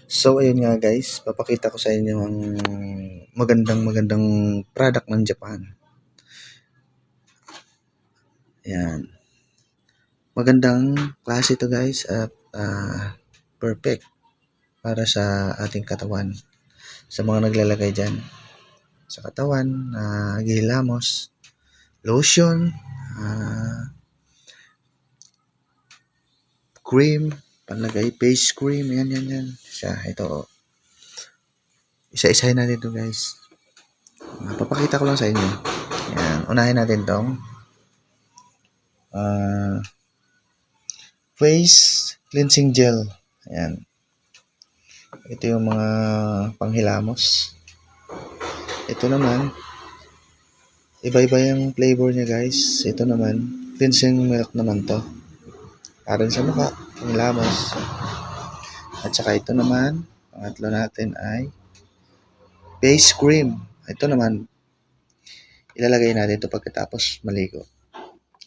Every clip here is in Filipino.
So ayun nga guys, papakita ko sa inyo ang magandang product ng Japan. Ayan. Magandang klase ito guys at perfect para sa ating katawan. Sa mga naglalagay dyan sa katawan, gilamos, lotion, cream, panlagay, face cream, yan. Siya, ito. Isa-isahin natin ito guys. Papakita ko lang sa inyo. Ayan, unahin natin tong face cleansing gel. Ayan. Ito yung mga panghilamos. Ito naman, iba-iba yung flavor niya guys. Ito naman, cleansing milk naman to. Para sa mukha, panghilamos. At saka ito naman, pangatlo natin ay face cream. Ito naman, ilalagay natin ito pagkatapos maligo.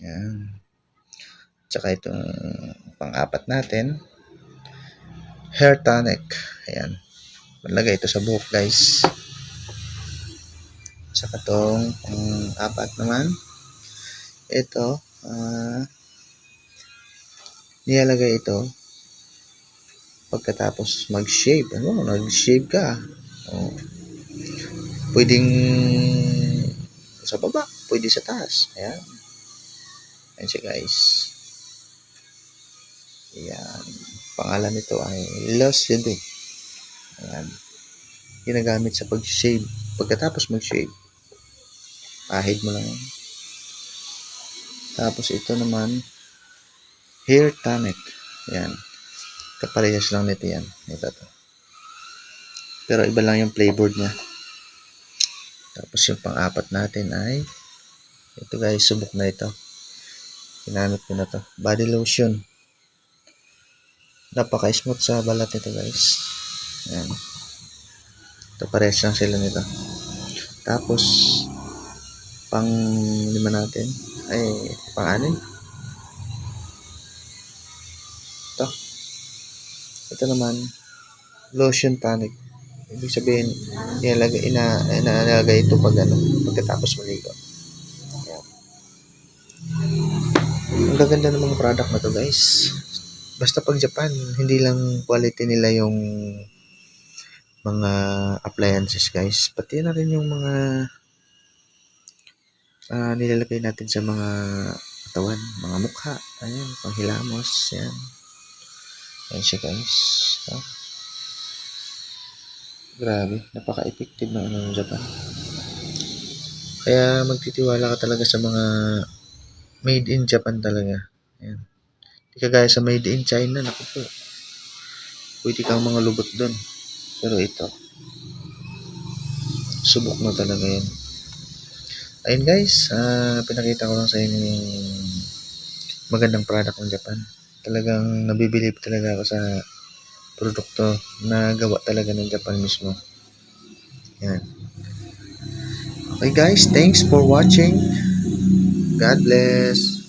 Ayan. Tsaka ito, pang-apat natin, hair tonic. Ayan. Malagay ito sa buhok guys. Tsaka itong pang-apat naman, ito, nilalagay ito pagkatapos mag-shave. Nag-shave ka. Pwedeng sa baba, pwede sa taas. Ayan. Ayan siya guys. Ayan. Pangalan nito ay Lotion. Ayan. Ginagamit sa pag-shave. Pagkatapos mag-shave, ahid mo lang. Tapos ito naman, hair tonic. Ayan. Kaparehas lang nito yan. Ito to. Pero iba lang yung flavor niya. Tapos yung pang-apat natin ay ito guys, subok na ito. Ginamit ko na to. Body lotion. Napaka-smooth sa balat nito guys. Ayan. Ito parehas lang sila nito. Tapos pang lima natin ay pang-anim. Ito naman, lotion tonic. Ibig sabihin, inalagay ito pagkatapos maligo. Ayan. Ang gaganda ng mga product na to guys. Basta pag Japan, hindi lang quality nila yung mga appliances guys. Pati na rin yung mga nilalagay natin sa mga katawan, mga mukha. Ayan, panghilamos. Ayan. Ayan siya guys. Grabe, napaka-effective ng Japan. Kaya magtitiwala ka talaga sa mga made in Japan talaga. Ayan. Hindi kagaya sa made in China, naku po. Pwede kang mga lubot doon. Pero ito, subok na talaga yan. Ayun guys, pinakita ko lang sa inyo yung magandang product ng Japan. Talagang nabibilib talaga ako sa produkto na gawa talaga ng Japan mismo. Yan. Okay guys, thanks for watching. God bless.